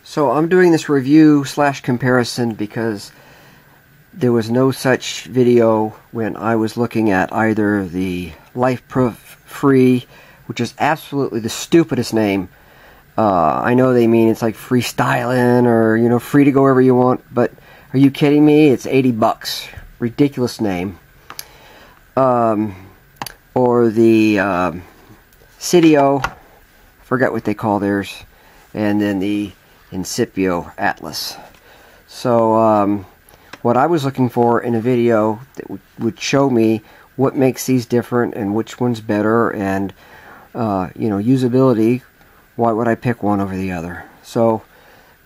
So I'm doing this review slash comparison because there was no such video when I was looking at either the Lifeproof Fre, which is absolutely the stupidest name. I know they mean it's like freestyling or, you know, free to go wherever you want, but are you kidding me? It's 80 bucks. Ridiculous name. Or the Seidio, forgot what they call theirs, and then the Incipio Atlas. So what I was looking for in a video that would show me what makes these different and which one's better, and you know, usability, why would I pick one over the other? So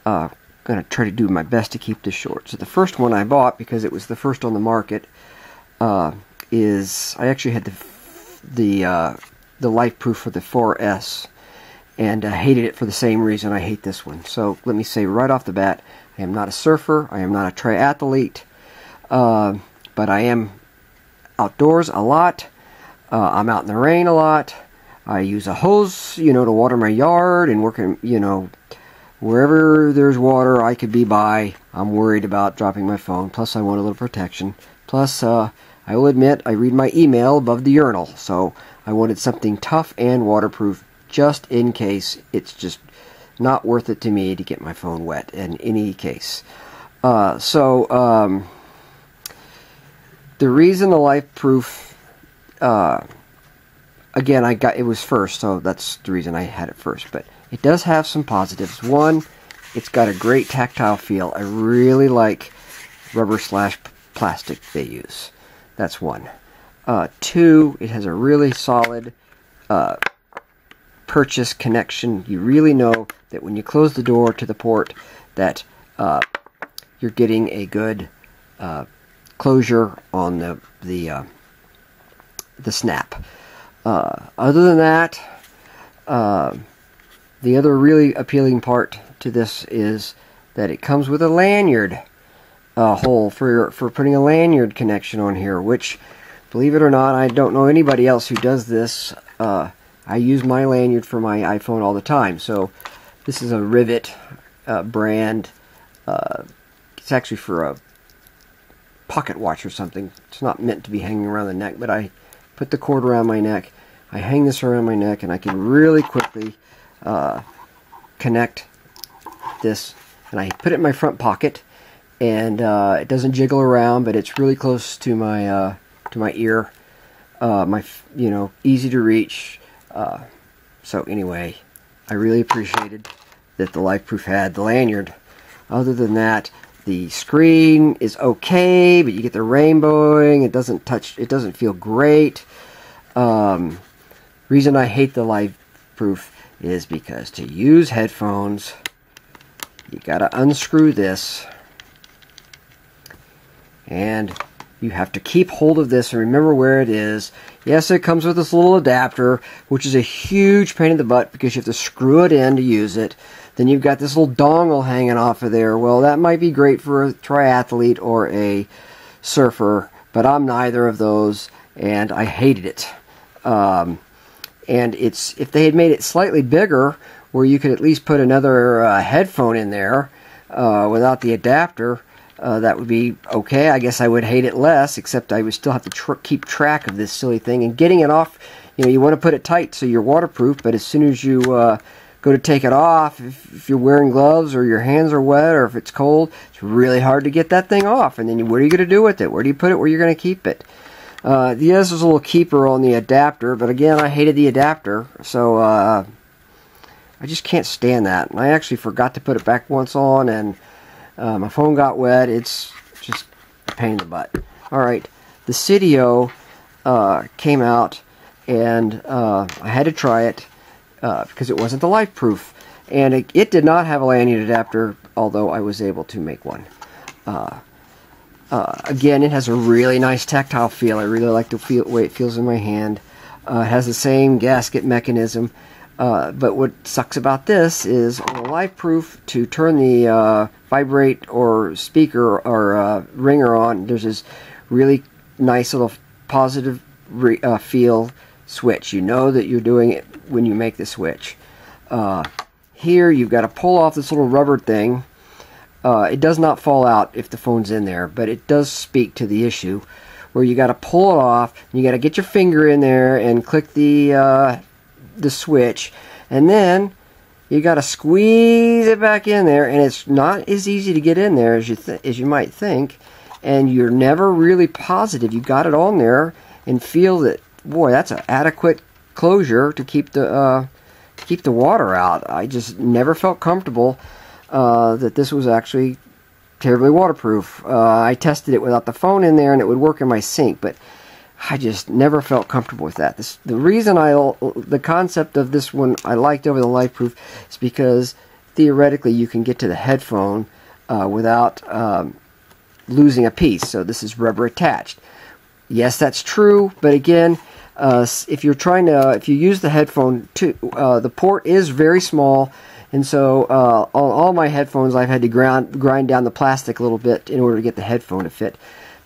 I'm going to try to do my best to keep this short. So the first one I bought, because it was the first on the market, is I actually had the Lifeproof for the 4S, and I hated it for the same reason I hate this one. So let me say right off the bat, I am not a surfer, I am not a triathlete, but I am outdoors a lot. I'm out in the rain a lot. I use a hose, you know, to water my yard and working, you know, wherever there's water I could be by. I'm worried about dropping my phone. Plus, I want a little protection. Plus, I will admit, I read my email above the urinal, so I wanted something tough and waterproof just in case. It's just not worth it to me to get my phone wet in any case. The reason the Lifeproof, again, it was first, so that's the reason I had it first. But it does have some positives. One, it's got a great tactile feel. I really like rubber slash plastic they use. That's one. Two, it has a really solid purchase connection. You really know that when you close the door to the port that you're getting a good closure on the snap. Other than that, the other really appealing part to this is that it comes with a lanyard hole for putting a lanyard connection on here, which, believe it or not, I don't know anybody else who does this. I use my lanyard for my iPhone all the time. So this is a Rivet brand. It's actually for a pocket watch or something. It's not meant to be hanging around the neck, but I put the cord around my neck. I hang this around my neck, and I can really quickly connect this. And I put it in my front pocket, and it doesn't jiggle around, but it's really close to my ear. You know, easy to reach. So anyway, I really appreciated that the Lifeproof had the lanyard. Other than that, the screen is okay, but you get the rainbowing. It doesn't feel great. Reason I hate the Lifeproof is because to use headphones, you gotta unscrew this, and you have to keep hold of this and remember where it is. Yes, it comes with this little adapter, which is a huge pain in the butt because you have to screw it in to use it. Then you've got this little dongle hanging off of there. Well, that might be great for a triathlete or a surfer, but I'm neither of those, and I hated it. And if they had made it slightly bigger, where you could at least put another headphone in there without the adapter, that would be okay. I guess I would hate it less, except I would still have to keep track of this silly thing. And getting it off, you know, you want to put it tight so you're waterproof, but as soon as you go to take it off, if you're wearing gloves or your hands are wet or if it's cold, it's really hard to get that thing off. And then what are you going to do with it? Where do you put it? Where you're going to keep it? Yes, there's a little keeper on the adapter, but again, I hated the adapter, so I just can't stand that. And I actually forgot to put it back once on, and my phone got wet. It's just a pain in the butt. Alright, the Seidio came out, and I had to try it because it wasn't the Lifeproof. And it did not have a lanyard adapter, although I was able to make one. Again, it has a really nice tactile feel. I really like the way it feels in my hand. It has the same gasket mechanism. But what sucks about this is on the Lifeproof, to turn the vibrate or speaker or ringer on, there's this really nice little positive feel switch. You know that you're doing it when you make the switch. here you've got to pull off this little rubber thing. It does not fall out if the phone's in there, but it does speak to the issue where you got to pull it off. You got to get your finger in there and click the switch, and then you got to squeeze it back in there, and it's not as easy to get in there as you might think, and you're never really positive you got it on there and feel that, boy, that's an adequate closure to keep the water out. I just never felt comfortable that this was actually terribly waterproof. I tested it without the phone in there and it would work in my sink, but I just never felt comfortable with that. The reason the concept of this one I liked over the Lifeproof is because theoretically you can get to the headphone without losing a piece. So this is rubber attached. Yes, that's true, but again, if you use the headphone, the port is very small, and so on all my headphones I've had to grind down the plastic a little bit in order to get the headphone to fit.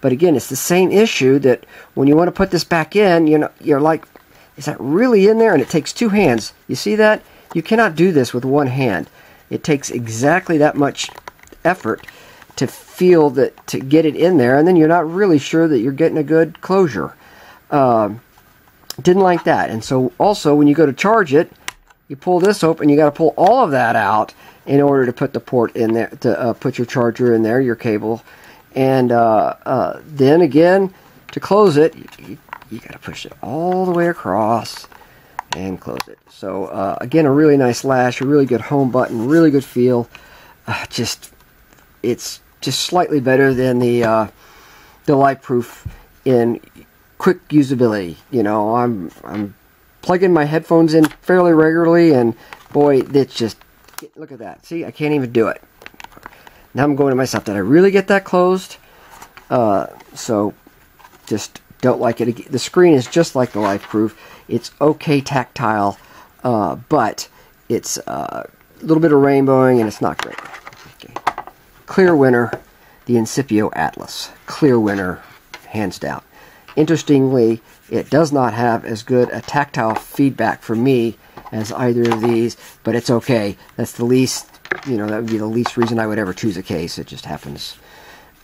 But again, it's the same issue that when you want to put this back in, you're like, is that really in there? And it takes two hands. You see that? You cannot do this with one hand. It takes exactly that much effort to to get it in there, and then you're not really sure that you're getting a good closure. Didn't like that. And so also when you go to charge it, you pull this open, you got to pull all of that out in order to put the port in there, to put your charger in there, your cable. And then again, to close it, you got to push it all the way across and close it. So again, a really nice lash, a really good home button, really good feel. It's just slightly better than the Lifeproof in quick usability. I'm plugging my headphones in fairly regularly, and boy, it's just, look at that. See, I can't even do it. Now I'm going to myself, did I really get that closed? So just don't like it. The screen is just like the Lifeproof. It's okay tactile, but it's a little bit of rainbowing, and it's not great. Okay. Clear winner, the Incipio Atlas. Clear winner, hands down. Interestingly, it does not have as good a tactile feedback for me as either of these, but it's okay. That's the least, that would be the least reason I would ever choose a case. It just happens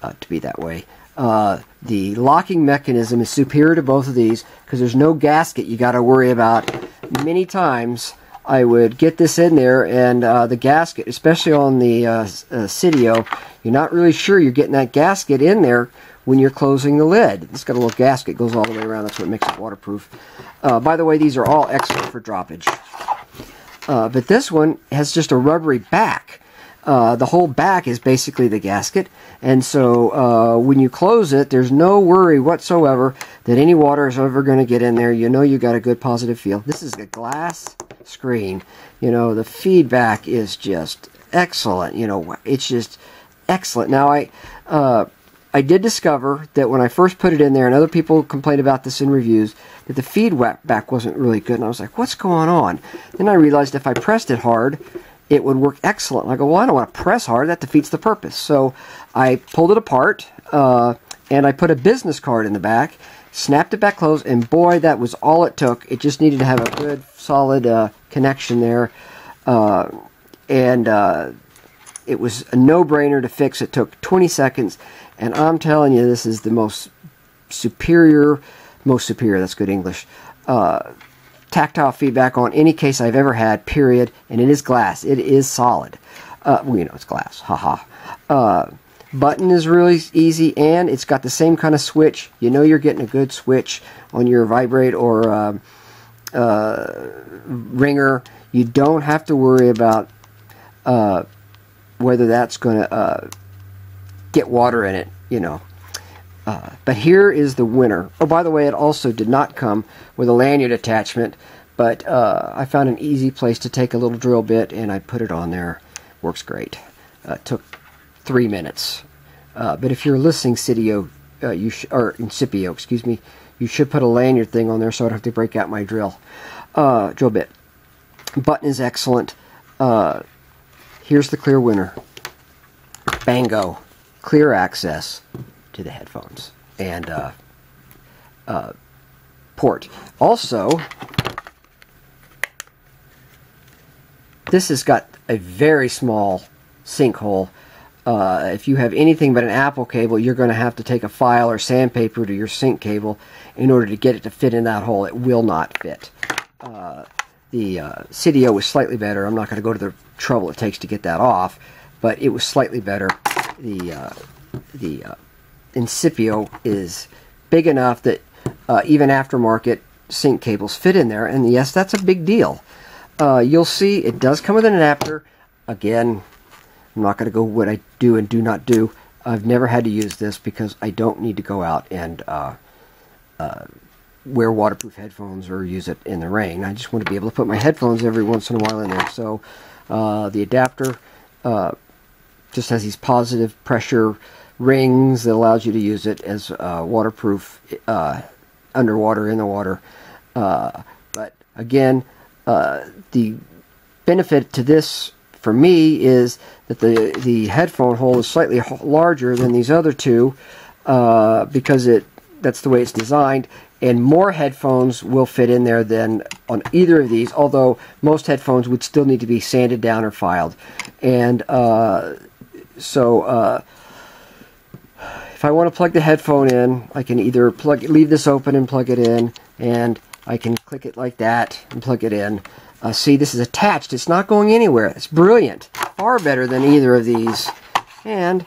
to be that way. The locking mechanism is superior to both of these because there's no gasket you got to worry about. Many times I would get this in there, and the gasket, especially on the Seidio, you're not really sure you're getting that gasket in there when you're closing the lid. It's got a little gasket, goes all the way around. That's what makes it waterproof. By the way, these are all excellent for droppage. But this one has just a rubbery back. The whole back is basically the gasket, and so when you close it, there's no worry whatsoever that any water is ever going to get in there. You got a good positive feel. This is a glass screen. The feedback is just excellent. It's just excellent. Now, I did discover that when I first put it in there, and other people complained about this in reviews, that the feedback wasn't really good, and I was like, what's going on? Then I realized if I pressed it hard, it would work excellent. And I go, well, I don't want to press hard. That defeats the purpose. So I pulled it apart, and I put a business card in the back, snapped it back closed, and boy, that was all it took. It just needed to have a good, solid connection there. It was a no-brainer to fix. It took 20 seconds, and I'm telling you, this is the most superior, that's good English, tactile feedback on any case I've ever had, period. And it is glass. It is solid. It's glass. Haha. Button is really easy, and it's got the same kind of switch. You're getting a good switch on your vibrate or ringer. You don't have to worry about whether that's going to get water in it, But here is the winner. Oh, by the way, it also did not come with a lanyard attachment, but I found an easy place to take a little drill bit, and I put it on there. Works great. Took 3 minutes. But if you're listening, Incipio, excuse me, you should put a lanyard thing on there so I don't have to break out my drill bit. Button is excellent. Here's the clear winner. Bango. Clear access to the headphones and port. Also, this has got a very small sinkhole. If you have anything but an Apple cable, you're going to have to take a file or sandpaper to your sync cable in order to get it to fit in that hole. It will not fit. The Seidio was slightly better. I'm not going to go to the trouble it takes to get that off, but it was slightly better. The Incipio is big enough that even aftermarket sync cables fit in there, and yes, that's a big deal. You'll see it does come with an adapter. Again, I'm not going to go what I do and do not do. I've never had to use this because I don't need to go out and wear waterproof headphones or use it in the rain. I just want to be able to put my headphones every once in a while in there. So the adapter just has these positive pressure rings that allows you to use it as waterproof underwater, in the water. But again, the benefit to this for me is that the headphone hole is slightly larger than these other two because that's the way it's designed, and more headphones will fit in there than on either of these, although most headphones would still need to be sanded down or filed. And so if I want to plug the headphone in, I can either leave this open and plug it in, and I can click it like that and plug it in. See, this is attached. It's not going anywhere. It's brilliant. Far better than either of these. And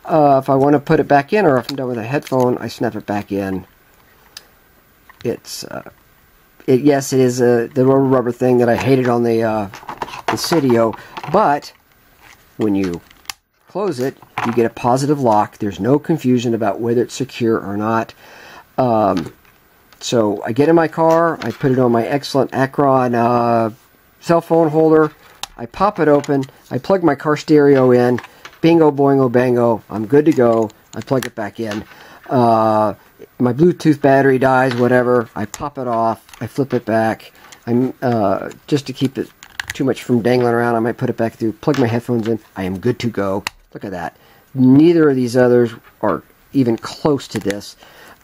if I want to put it back in, or if I'm done with a headphone, I snap it back in. Yes, it is the little rubber thing that I hated on the Seidio, but when you close it, you get a positive lock. There's no confusion about whether it's secure or not. So I get in my car, I put it on my excellent Acron cell phone holder, I pop it open, I plug my car stereo in, bingo, boingo, bango, I'm good to go. I plug it back in. My Bluetooth battery dies, whatever, I pop it off, I flip it back. I'm just to keep it too much from dangling around, I might put it back through, plug my headphones in, I am good to go. Look at that. Neither of these others are even close to this.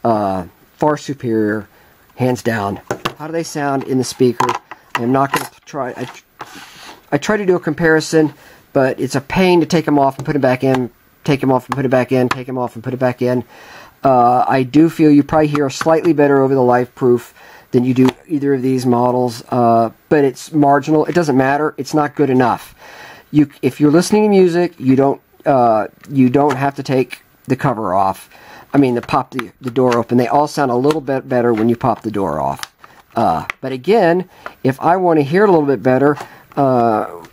Far superior, hands down. How do they sound in the speaker? I'm not going to try. I try to do a comparison, but it's a pain to take them off and put them back in, take them off and put it back in, take them off and put it back in. I do feel you probably hear slightly better over the Lifeproof than you do either of these models, but it's marginal. It doesn't matter. It's not good enough. If you're listening to music, you don't have to take the cover off. I mean, pop the door open. They all sound a little bit better when you pop the door off. But again, if I want to hear it a little bit better, no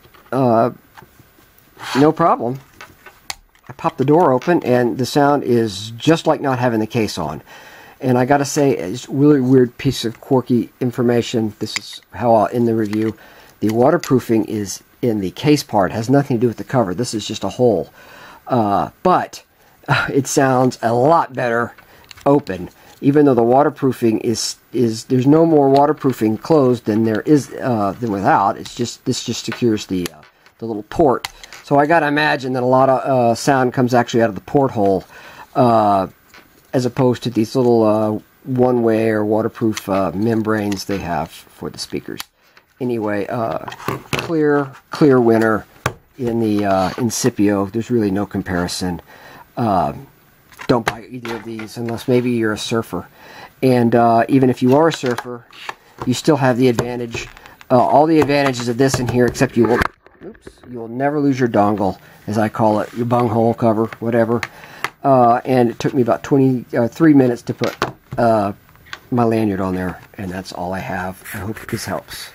problem. I pop the door open, and the sound is just like not having the case on. And I gotta say, it's a really weird piece of quirky information. This is how I'll end the review. The waterproofing is in the case part. It has nothing to do with the cover. This is just a hole. But it sounds a lot better open, even though the waterproofing is there's no more waterproofing closed than there is than without. It's just, this just secures the little port. So I gotta imagine that a lot of sound comes actually out of the porthole, as opposed to these little one-way or waterproof membranes they have for the speakers. Anyway, clear winner in the Incipio. There's really no comparison. Don't buy either of these unless maybe you're a surfer. And even if you are a surfer, you still have the advantage, all the advantages of this in here, except you will never lose your dongle, as I call it, your bunghole cover, whatever. And it took me about 3 minutes to put my lanyard on there, and that's all I have. I hope this helps.